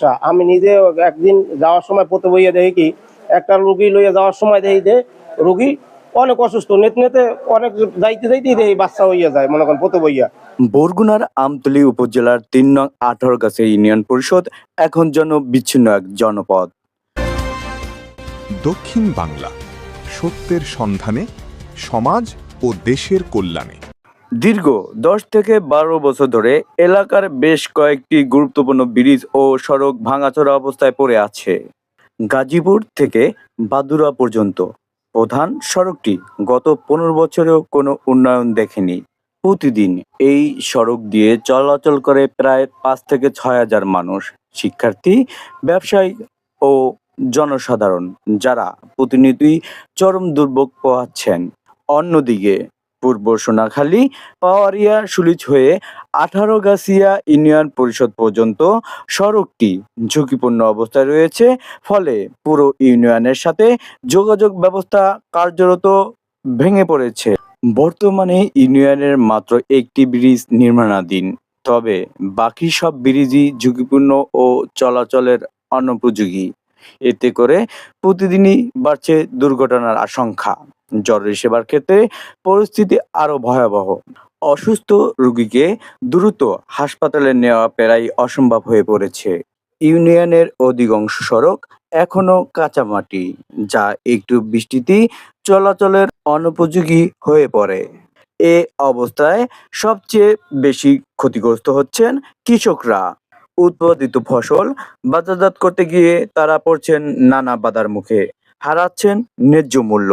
আচ্ছা, আমি নিজে একদিন যাওয়ার সময় পথে বইয়া দেখি কি একটা রুগী লইয়া যাওয়ার সময় দেখি যে রুগী অনেক অসুস্থ, নেতে নেতে অনেক যাইতে যাইতেই দেখি বাচ্চা হইয়া যায়, মনে করেন পথে বইয়া। বরগুনার আমতলী উপজেলার ৩ নং ১৮গাছা ইউনিয়ন পরিষদ এখন বিচ্ছিন্ন এক জনপদ। দক্ষিণ বাংলা, সত্যের সন্ধানে, সমাজ ও দেশের কল্যাণে। দীর্ঘ ১০ থেকে ১২ বছর ধরে এলাকার বেশ কয়েকটি গুরুত্বপূর্ণ ব্রিজ ও সড়ক ভাঙাচোরা অবস্থায় পড়ে আছে। গাজীপুর থেকে বাদুড়া পর্যন্ত প্রধান সড়কটি গত ১৫ বছরেও কোনো উন্নয়ন দেখেনি। প্রতিদিন এই সড়ক দিয়ে চলাচল করে প্রায় ৫ থেকে ৬ হাজার মানুষ, শিক্ষার্থী, ব্যবসায়ী ও জনসাধারণ, যারা প্রতিনিয়তই চরম দুর্ভোগ পোহাচ্ছেন। অন্যদিকে পূর্ব সোনাখালী, পাওয়ারিয়া, সুলিচ হয়ে ১৮গাছিয়া ইউনিয়ন পরিষদ পর্যন্ত সড়কটি ঝুঁকিপূর্ণ অবস্থায় রয়েছে, ফলে পুরো ইউনিয়নের সাথে যোগাযোগ ব্যবস্থা কার্যত ভেঙে পড়েছে। বর্তমানে ইউনিয়নের মাত্র একটি ব্রিজ নির্মাণাধীন, তবে বাকি সব ব্রিজই ঝুঁকিপূর্ণ ও চলাচলের অনুপযোগী। এতে করে প্রতিদিনই বাড়ছে দুর্ঘটনার আশঙ্কা। জরুরি সেবার ক্ষেত্রে পরিস্থিতি আরো ভয়াবহ। অসুস্থ রোগীকে দ্রুত হাসপাতালে নেওয়া প্রায় অসম্ভব হয়ে পড়েছে। ইউনিয়নের অধিকাংশ সড়ক এখনো কাঁচামাটি, যা একটু বৃষ্টিতেই চলাচলের অনুপযোগী হয়ে পড়ে। এ অবস্থায় সবচেয়ে বেশি ক্ষতিগ্রস্ত হচ্ছেন কৃষকরা। উৎপাদিত ফসল বাজারজাত করতে গিয়ে তারা পড়ছেন নানা বাধার মুখে, হারাচ্ছেন ন্যায্য মূল্য।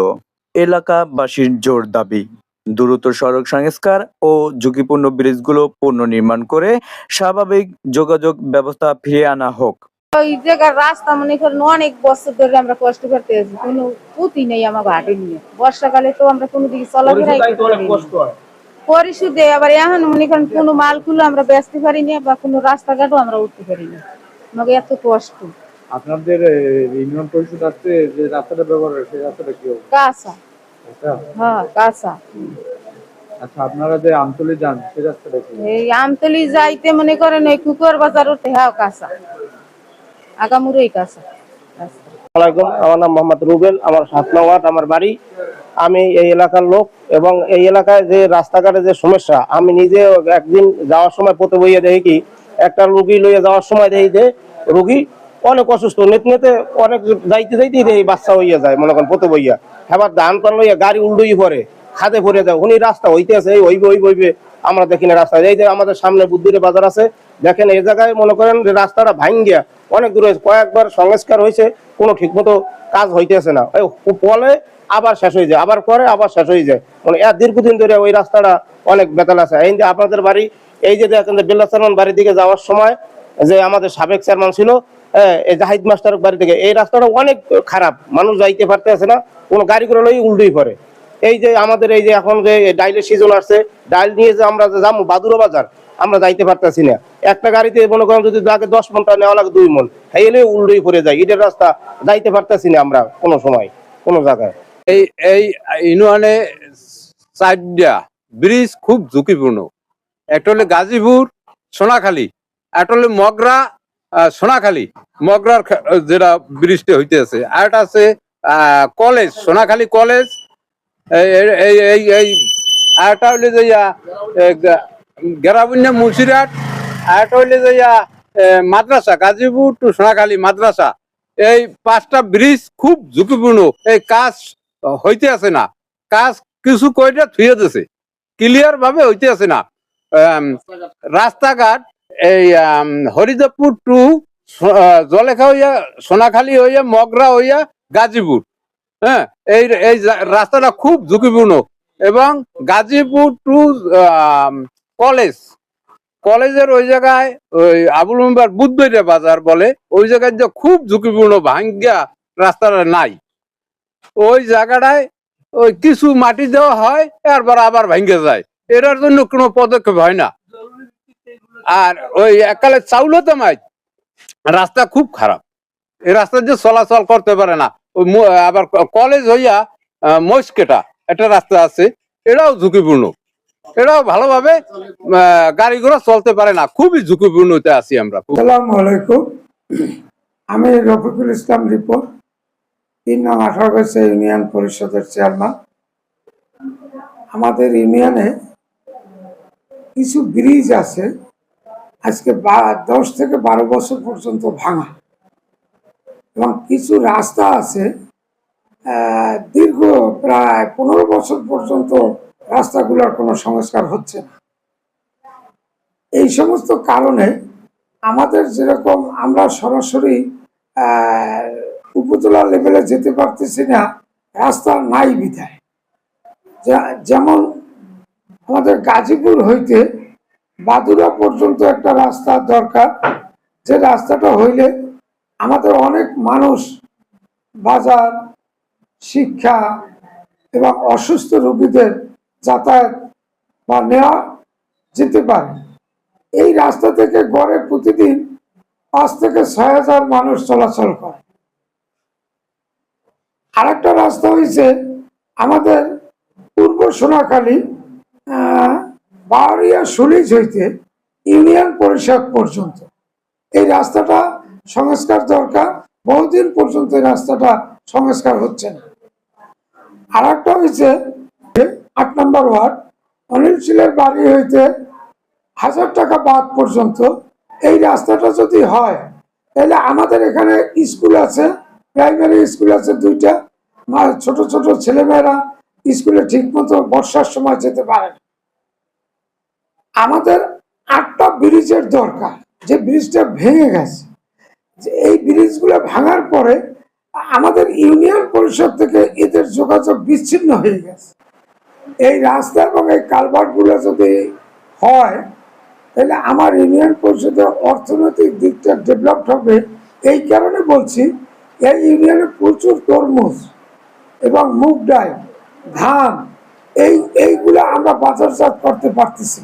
এলাকাবাসীর জোর দাবি, দ্রুত সড়ক সংস্কার ও ঝুঁকিপূর্ণ ব্রিজগুলো পুনর্নির্মাণ করে স্বাভাবিক যোগাযোগ ব্যবস্থা ফিরিয়ে আনা হোক। ওই জায়গার রাস্তা মনে করেন অনেক বছর ধরে আমরা কষ্ট করতে আছি, কোনো গতি নেই আমার ঘাটে নিয়ে। বর্ষাকালে তো আমরা কোনো দিকে চলাফেরাই পরিশুদ্ধে, আবার এখন মনে করেন কোনো মালগুলো আমরা বেচতে পারি না বা কোনো রাস্তাঘাটও আমরা উঠতে পারি না, আমাকে এত কষ্ট। আপনাদের ইউনিয়ন পরিষদ আছে যে রাস্তাটা ব্যবহার করে, সেই রাস্তাটা কি হবে? কাঁচা। হ্যাঁ, কাঁচা। আচ্ছা, আপনারা যে আমতলী যান সেই রাস্তাটা কি? এই আমতলী যাইতে মনে করেন ওই কুকুর বাজার উঠতে, হ্যাঁ কাঁচা, আগামুরই কাঁচা। আসসালামু আলাইকুম, আমার নাম মোহাম্মদ রুবেল, আমার ৭ নং ওয়ার্ড আমার বাড়ি। আমি এই এলাকার লোক এবং এই এলাকায় যে রাস্তাঘাটের যে সমস্যা, আমি নিজে একদিন যাওয়ার সময় পথে বইয়া দেখি কি একটা রুগী লইয়া যাওয়ার সময় দেখি যে রুগী অনেক অসুস্থ, নেতে নেতে অনেক যাইতে যাইতেই দেখি বাচ্চা হইয়া যায়, মনে করেন পথে বইয়া। এবার ধান পান লইয়া গাড়ি উল্টোই পরে, খাদে পড়ে যায়, উনি রাস্তা হইতে আছে, হইবে আমরা দেখি না রাস্তা। এই যে আমাদের সামনে বুদ্ধিরে বাজার আছে, দেখেন এই জায়গায় মনে করেন যে রাস্তাটা ভাঙ্গিয়া অনেক দূরে কয়েকবার সংস্কার হয়েছে, কোনো ঠিক মতো কাজ হইতেছে না। ফলে আবার শেষ হয়ে যায়, আবার করে আবার শেষ হয়ে যায়, মানে দীর্ঘদিন ধরে ওই রাস্তাটা অনেক বেতাল আছে। এই যে আপনাদের বাড়ি, এই যে দেখেন যে বিল্লা চেয়ারম্যান বাড়ির দিকে যাওয়ার সময় যে আমাদের সাবেক চেয়ারম্যান ছিল, এই জাহিদ মাস্টার বাড়ি থেকে, এই রাস্তাটা অনেক খারাপ, মানুষ যাইতে পারতেছে না, কোনো গাড়ি করে লই উল্টোই পড়ে। এই যে আমাদের এই যে এখন যে ডাইলের সিজন আসছে, ডাইল নিয়ে যে আমরা যে যাবো বাদুড়া বাজার, আমরা যাইতে পারতেছি না। একটা গাড়িতে মনে করেন যদি আগে 10 মনটা নেওয়া লাগে 2 মন, হেলে উল্টোই পড়ে যায়, ইটের রাস্তা, যাইতে পারতেছি না আমরা কোনো সময় কোনো জায়গায়। এই ইউনিয়নে 4টা ব্রিজ খুব ঝুঁকিপূর্ণ। একটা হলে গাজীপুর সোনাখালী, একটা হলে মগরা সোনাখালী, মগরার যেটা ব্রিজটা হইতে আছে, আর একটা আছে কলেজ, সোনাখালী কলেজ, এই আর একটা হইলে যে গেরাবুন্যা মুন্সিরহাট, আর একটা হইলে যে মাদ্রাসা, গাজীপুর টু সোনাখালী মাদ্রাসা। এই 5টা ব্রিজ খুব ঝুঁকিপূর্ণ। এই কাজ হইতে আছে না, কাজ কিছু কয়টা থুয়ে দিছে, ক্লিয়ার ভাবে হইতে আছে না। রাস্তাঘাট এই হরিদেবপুর টু জলেখা হইয়া সোনাখালী হইয়া মগরা হইয়া গাজীপুর, হ্যাঁ, এই রাস্তাটা খুব ঝুঁকিপূর্ণ। এবং গাজীপুর টু কলেজের ওই জায়গায় ওই আবুল মেম্বার বুধবাইরা বাজার বলে, ওই জায়গায় যে খুব ঝুঁকিপূর্ণ, ভাঙ্গা রাস্তাটা নাই। ওই জায়গাটায় ওই কিছু মাটি দেওয়া হয়, এরপর আবার ভেঙে যায়, এটার জন্য কোনো পদক্ষেপ হয় না। আর ওই এককালে চাউলতে মাই রাস্তা খুব খারাপ, এই রাস্তা যে চলাচল করতে পারে না। ওই আবার কলেজ হইয়া মস্কেটা একটা রাস্তা আছে, এটাও ঝুঁকিপূর্ণ, এটাও ভালোভাবে গাড়ি ঘোড়া চলতে পারে না, খুবই ঝুঁকিপূর্ণতে আছি আমরা। আসসালামু আলাইকুম, আমি রফিকুল ইসলাম রিপোর্ট 3 নং 18 ইউনিয়ন পরিষদের চেয়ারম্যান। আমাদের ইউনিয়নে কিছু ব্রিজ আছে আজকে 10 থেকে 12 বছর পর্যন্ত ভাঙা, এবং কিছু রাস্তা আছে দীর্ঘ প্রায় 15 বছর পর্যন্ত রাস্তাগুলোর কোনো সংস্কার হচ্ছে না। এই সমস্ত কারণে আমাদের যেরকম আমরা সরাসরি উপজেলা লেভেলে যেতে পারতেছি না, রাস্তা নাই বিধায়। যেমন আমাদের গাজীপুর হইতে বাদুরা পর্যন্ত একটা রাস্তা দরকার, যে রাস্তাটা হইলে আমাদের অনেক মানুষ বাজার, শিক্ষা এবং অসুস্থ রোগীদের যাতায়াত বা নেওয়া যেতে পারে। এই রাস্তা থেকে গড়ে প্রতিদিন 5 থেকে 6,000 মানুষ চলাচল করে। আরেকটা রাস্তা হয়েছে আমাদের পূর্ব সোনাখালী বাউরিয়া সুলিজ হইতে ইউনিয়ন পরিষদ পর্যন্ত এই রাস্তাটা সংস্কার দরকার। বহুদিন পর্যন্ত এই রাস্তাটা সংস্কার হচ্ছে না। আরেকটা হয়েছে 8 নম্বর ওয়ার্ড অনিল শীলের বাড়ি হইতে 1000 টাকা বাদ পর্যন্ত এই রাস্তাটা যদি হয়, তাহলে আমাদের এখানে স্কুল আছে, প্রাইমারি স্কুল আছে 2টা, ছোট ছোট ছেলেমেয়েরা স্কুলে ঠিক মতো বর্ষার সময় যেতে পারে না। আমাদের 8টা ব্রিজের দরকার, যে ব্রিজটা ভেঙে গেছে। যে এই ব্রিজগুলো ভাঙার পরে আমাদের ইউনিয়ন পরিষদ থেকে এদের যোগাযোগ বিচ্ছিন্ন হয়ে গেছে। এই রাস্তা এবং এই কালভার্টগুলো যদি হয়, তাহলে আমার ইউনিয়ন পরিষদের অর্থনৈতিক দিকটা ডেভেলপ হবে। এই কারণে বলছি, এই ইউনিয়নে প্রচুর তরমুজ এবং মুগ ডাল, ধান, এইগুলা আমরা বাজারজাত করতে পারতেছি।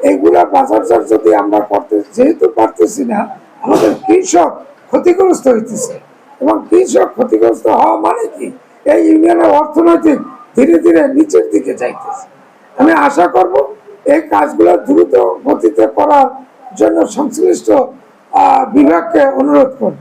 এইগুলা বাজারজাত যদি আমরা করতে যেহেতু পারতেছি না, আমাদের কৃষক ক্ষতিগ্রস্ত হইতেছে, এবং কৃষক ক্ষতিগ্রস্ত হওয়া মানে কি, এই ইউনিয়নের অর্থনৈতিক ধীরে ধীরে নিচের দিকে যাইতেছে। আমি আশা করব এই কাজগুলো দ্রুত গতিতে করার জন্য সংশ্লিষ্ট বিভাগকে অনুরোধ করব।